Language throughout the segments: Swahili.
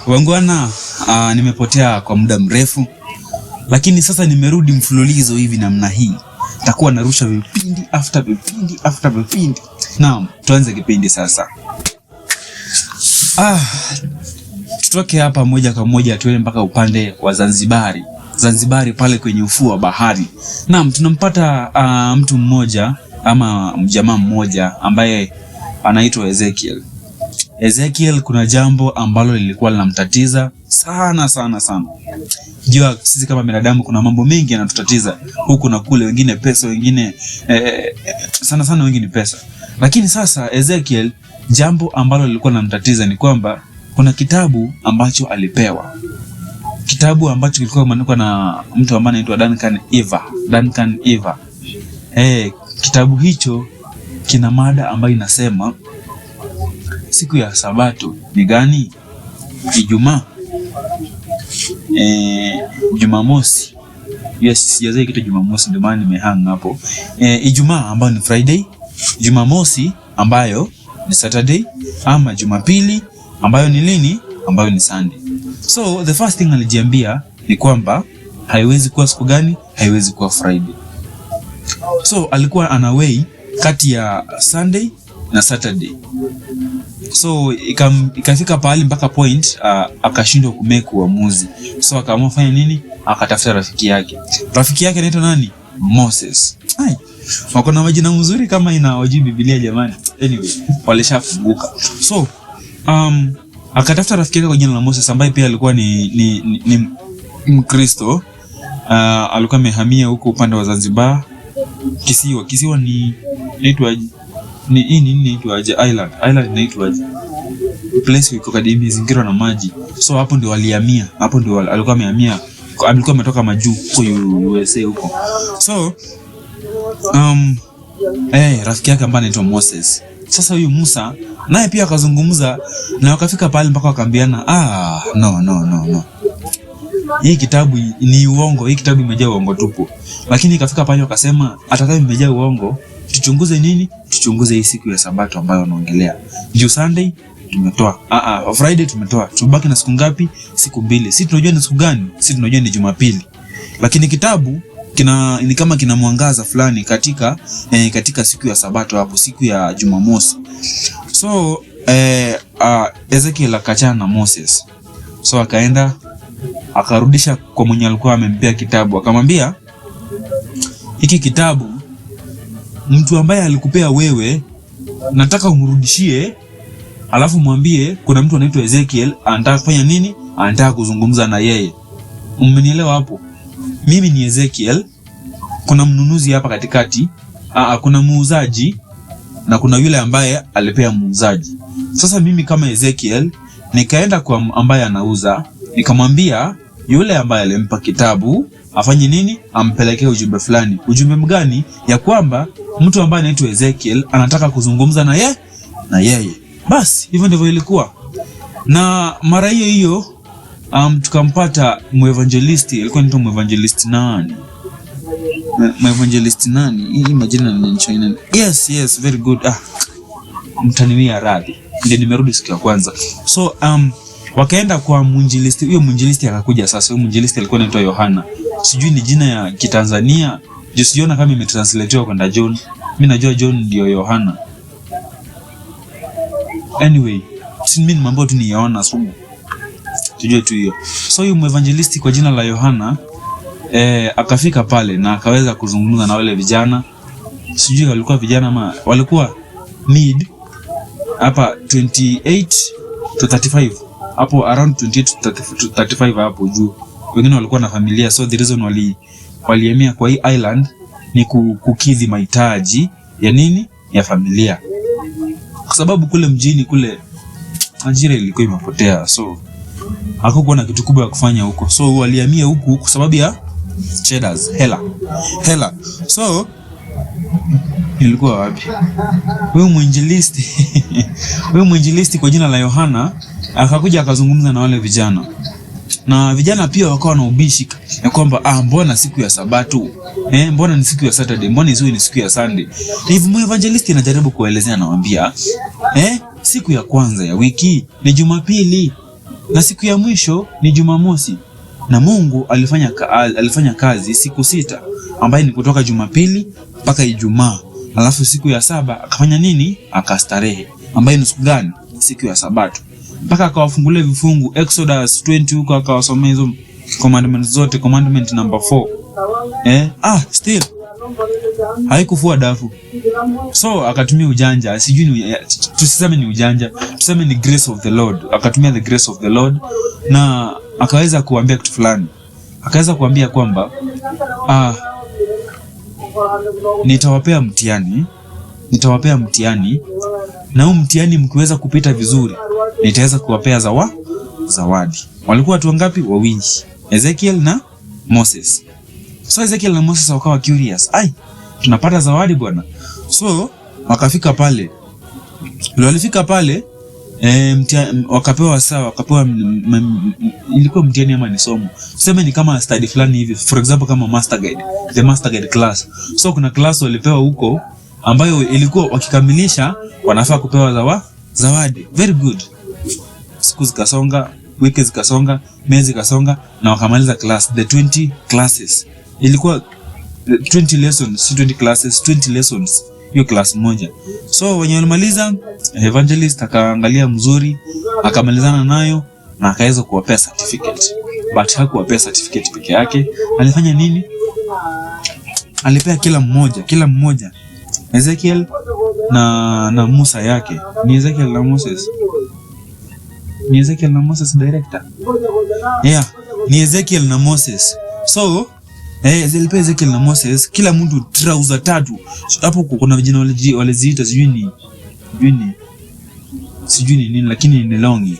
Wangwana, nimepotea kwa muda mrefu, lakini sasa nimerudi mfululizo hivi namna hii. Takuwa narusha vipindi after vipindi after vipindi. Naam, tuanze kipindi sasa. Tutoke hapa moja kwa moja tuende mpaka upande wa Zanzibari pale kwenye ufuo wa bahari. Naam, tunampata mtu mmoja ama mjamaa mmoja ambaye anaitwa Ezekiel. Ezekiel, kuna jambo ambalo lilikuwa linamtatiza sana. Jua sisi kama binadamu kuna mambo mengi yanatutatiza huku na kule, wengine pesa, wengine sana wengine pesa. Lakini sasa Ezekiel, jambo ambalo lilikuwa linamtatiza ni kwamba kuna kitabu ambacho alipewa. Kitabu ambacho kilikuwa kimeandikwa na mtu ambaye anaitwa Duncan Eva. Kitabu hicho kina mada ambayo inasema siku ya Sabato ni gani? Ijumaa, Jumamosi. Yes, sijazoea kitu Jumamosi, ndio maana nimehang hapo. Ijumaa ambayo ni Friday, Jumamosi ambayo ni Saturday, ama Jumapili ambayo ni lini? Ambayo ni Sunday. So the first thing alijiambia ni kwamba haiwezi kuwa siku gani? Haiwezi kuwa Friday. So alikuwa anaway kati ya Sunday na Saturday. So ikafika pahali mpaka point akashindwa kumake uamuzi. So akaamua fanya nini? Akatafuta rafiki yake. Rafiki yake anaitwa nani? Moses. Wako na majina mzuri kama inaojui Biblia jamani. Anyway, walishafunguka. So akatafuta rafiki yake kwa jina la Moses ambaye pia alikuwa ni Mkristo. Alikuwa amehamia huko upande wa Zanzibar. Kisiwa ni inaitwaje? Inaitwaje? Island inaitwaje? Place iko kadimi zingirwa na maji. So hapo ndio walihamia. Hapo ndio alikuwa amehamia. Alikuwa ametoka majuu huko USA huko. So rafiki yake ambaye anaitwa Moses. Sasa huyu Musa naye pia akazungumza na wakafika pale mpaka wakaambiana, no. Hii kitabu ni uongo, hii kitabu imejaa uongo tupu. Lakini ikafika pale wakasema atakaye imejaa uongo, tuchunguze nini? Tuchunguze hii siku ya Sabato ambayo wanaongelea. Juu Sunday tumetoa, Friday tumetoa. Tubaki na siku ngapi? Siku 2. Sisi tunajua ni siku gani? Sisi tunajua ni Jumapili. Lakini kitabu ni kama kina mwangaza fulani katika siku ya Sabato hapo, siku ya Jumamosi. So Ezekiel akachana na Moses. So akaenda akarudisha kwa mwenye alikuwa amempea kitabu, akamwambia hiki kitabu mtu ambaye alikupea wewe nataka umrudishie, alafu mwambie kuna mtu anaitwa Ezekiel anataka kufanya nini? Anataka kuzungumza na yeye. Umenielewa hapo? Mimi ni Ezekiel, kuna mnunuzi hapa katikati, kuna muuzaji na kuna yule ambaye alipea muuzaji. Sasa mimi kama Ezekiel nikaenda kwa ambaye anauza, nikamwambia yule ambaye alimpa kitabu afanye nini? Ampelekee ujumbe fulani. Ujumbe mgani? Ya kwamba mtu ambaye anaitwa Ezekiel anataka kuzungumza na yeye. Basi hivyo ndivyo ilikuwa. Na mara hiyo tukampata muevangelisti, alikuwa anaitwa muevangelist nani? Muevangelist nani? Hii majina yananichanganya nani? Yes, very good. Mtaniwia radhi. Ndio nimerudi siku ya kwanza. So wakaenda kwa mwinjilisti. Huyo mwinjilisti akakuja sasa. Huyo mwinjilisti alikuwa anaitwa Yohana. Sijui ni jina ya Kitanzania. Sijiona kama imetranslatewa kwenda John. Mimi najua John ndio Yohana. Anyway, mimi mambo tu ni Yohana sumu. Tujue tu hiyo. So huyo mwevangelisti kwa jina la Yohana akafika pale na akaweza kuzungumza na wale vijana. Sijui walikuwa vijana ama walikuwa mid hapa 28 to 35. Hapo around 28 to 35 hapo juu. Wengine walikuwa na familia, so the reason walihamia kwa hii island ni kukidhi mahitaji ya nini? Ya familia. Kwa sababu kule mjini kule ajira ilikuwa imepotea, so hakukuwa na kitu kubwa ya kufanya huko. So walihamia huku kwa sababu ya cheddars, hela. So ilikuwa wapi? Huyo mwinjilisti kwa jina la Yohana akakuja akazungumza na wale vijana. Na vijana pia wakawa na ubishi ya kwamba mbona siku ya Sabato? Mbona ni siku ya Saturday? Mbona hizo ni siku ya Sunday? Hivi mwevangelisti anajaribu kuelezea, anawaambia siku ya kwanza ya wiki ni Jumapili. na siku ya mwisho ni Jumamosi. Na Mungu alifanya kazi siku 6, ambayo ni kutoka Jumapili mpaka Ijumaa. Alafu siku ya 7 akafanya nini? Akastarehe, ambayo ni siku gani? Siku ya Sabato. Mpaka akawafungulia vifungu Exodus 20 huko, akawasomea hizo commandments zote, commandment number 4. Still haikufua dafu. So akatumia ujanja, sijui tusiseme ni ujanja, tuseme ni grace of the Lord. Akatumia the grace of the Lord na akaweza kuambia kitu fulani. Akaweza kuambia kwamba nitawapea mtihani na huu mtihani mkiweza kupita vizuri nitaweza kuwapea zawadi. Walikuwa watu wangapi? Wawili, Ezekiel na Moses. So Ezekiel na Moses wakawa curious. Tunapata zawadi bwana. So wakafika pale. Walifika pale wakapewa ilikuwa mtihani ama ni somo. Tuseme ni kama study fulani hivi. For example kama master guide, the master guide class. So kuna class walipewa huko ambayo ilikuwa wakikamilisha wanafaa kupewa zawadi. Very good. Siku zikasonga, wiki zikasonga, miezi zikasonga na wakamaliza class, the 20 classes. Ilikuwa 20 lessons, 20 classes, 20 lessons hiyo class moja. So wenye walimaliza, evangelist akaangalia mzuri, akamalizana nayo na akaweza kuwapea certificate. But hakuwapea certificate peke yake. Alifanya nini? Alipea kila mmoja Ezekiel na Musa yake. Ni Ezekiel na Moses. Ni Ezekiel na Moses director. Yeah, ni Ezekiel na Moses. So zilipea Ezekiel na Moses kila mtu trouser 3. Hapo kuna vijana waliziita sijui ni nini, lakini ni longi.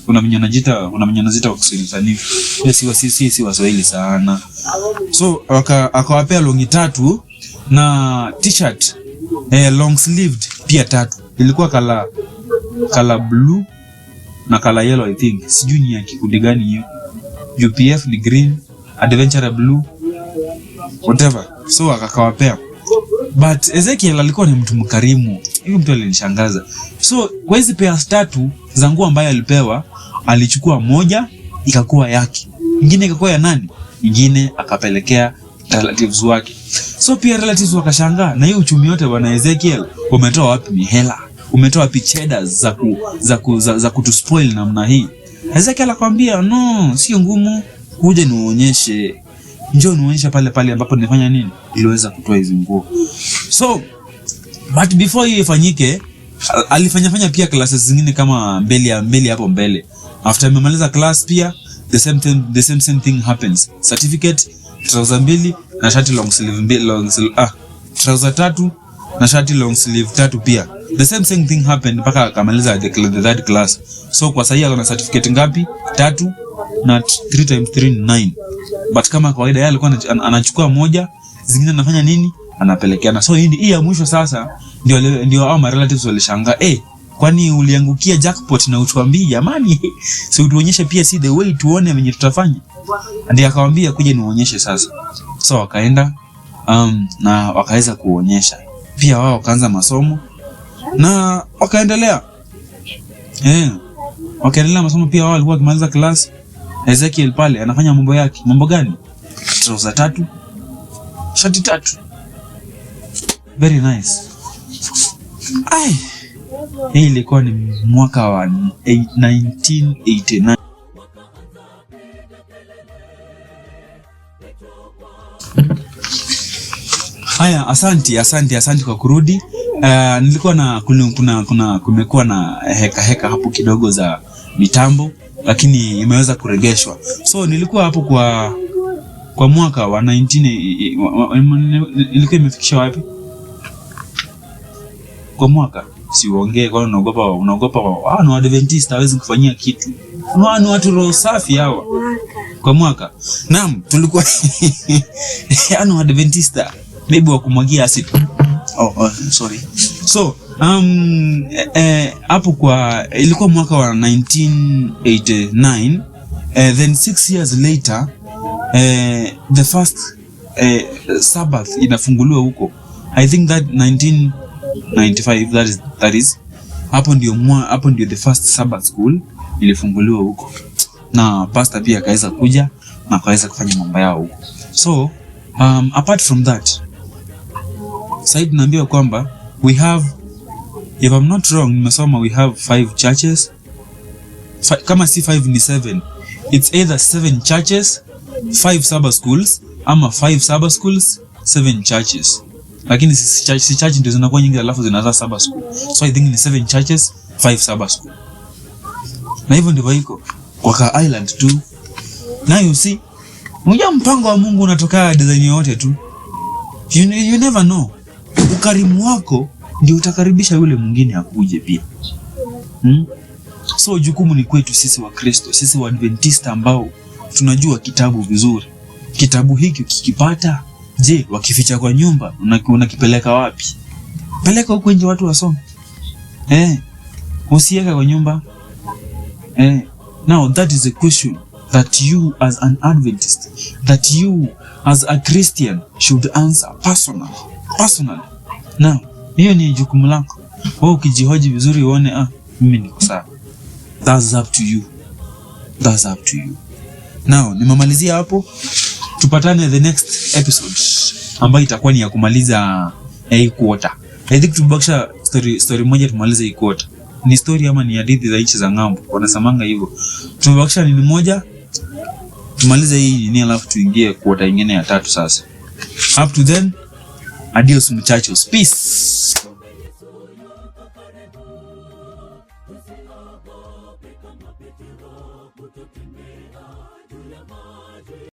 Kuna vijana wanajiita kwa Kiswahili sanifu. Si Waswahili sana. So akawapea longi 3 na t-shirt long sleeved pia 3. Ilikuwa kala blue na kala yellow, I think. Sijui ni ya kikundi gani hiyo. UPF ni green, Adventure blue, whatever. So akawapea. But Ezekiel alikuwa ni mtu mkarimu. Huyo mtu alinishangaza. So kwa hizi pairs 3 za nguo ambayo alipewa, alichukua moja ikakuwa yake. Nyingine ikakuwa ya nani? Nyingine akapelekea relatives wake. So pia relatives wakashangaa, na hiyo uchumi yote bwana Ezekiel umetoa wapi mihela? Umetoa wapi cheddars za kutuspoil namna hii? Ezekiel akamwambia, no, sio ngumu, kuja nionyeshe. Njoo nionyeshe pale ambapo nilifanya nini? Niliweza kutoa hizo nguo. So but before hiyo ifanyike, alifanya pia classes zingine kama mbele hapo mbele. After amemaliza class pia the same thing happens. Certificate, trouser 2 na shati long sleeve 2, trouser 3 na shati long sleeve 3 pia. The same thing happened mpaka akamaliza the third class. So kwa sasa ana certificate ngapi? 3 na 3 times 3 ni 9. But kama kawaida yeye alikuwa anachukua moja, zingine anafanya nini? Anapelekeana. So hii ya mwisho sasa ndio hao relatives walishangaa, kwani uliangukia jackpot na utuambie jamani, si utuonyeshe pia, si the way tuone venye tutafanya. Ndio akamwambia kuja nionyeshe sasa. So wakaenda na wakaweza kuonyesha. Pia wao wakaanza masomo na wakaendelea. Wakaendelea masomo pia. Wao walikuwa wakimaliza class, Ezekiel pale anafanya mambo yake. Mambo gani? Trouser 3, shati 3. Very nice. Hii ilikuwa ni mwaka wa 1989. Haya, asante kwa kurudi. Nilikuwa na kumekuwa na heka hapo kidogo za mitambo, lakini imeweza kuregeshwa. So nilikuwa hapo kwa mwaka wa 19 ilikuwa imefikisha wapi? Kwa mwaka siongee, kwa unaogopa na Adventist hawezi kufanyia kitu. Ni watu roho safi hawa. Kwa mwaka. Naam, tulikuwa Adventist maybe wa kumwagia acid. Sorry. So, hapo ilikuwa mwaka wa 1989, then 6 years later the first Sabbath inafunguliwa huko. I think that 1995 that is hapo ndio the first Sabbath school ilifunguliwa huko, na pastor pia akaweza kuja na akaweza kufanya mambo yao huko. So apart from that, sasa tunaambiwa kwamba we have, if I'm not wrong, nimesoma we have 5 churches. Kama si 5 ni 7. It's either 7 churches, 5 Sabbath schools, ama 5 Sabbath schools, 7 churches. Lakini si church ndio zinakuwa nyingi alafu zinazaa Sabbath school. So I think ni 7 churches, 5 Sabbath school. Na hivyo ndivyo iko kwa Ka Island tu. Na you see, unajua mpango wa Mungu unatoka design yote tu. You never know. Ukarimu wako ndio utakaribisha yule mwingine akuje pia. So jukumu ni kwetu sisi wa Kristo, sisi wa Adventista ambao tunajua kitabu vizuri. Kitabu hiki ukikipata, je, wakificha kwa nyumba, unakipeleka wapi? Peleka huko nje watu wasome. Usiweka kwa nyumba. Now that is a question that you as an Adventist, that you as a Christian should answer personally. Now, hiyo ni jukumu lako. Wewe ukijihoji vizuri uone mimi niko sawa. That's up to you. Now, nimemalizia hapo. Tupatane the next episode ambayo itakuwa ni ya kumaliza hii quarter. I think tubakisha story moja tumalize hii quarter. Ni story ama ni hadithi za nchi za ng'ambo. Wanasamanga hivyo. Tumebakisha nini moja tumalize hii ni alafu tuingie quarter nyingine ya 3 sasa. Up to then, adios muchachos. Peace.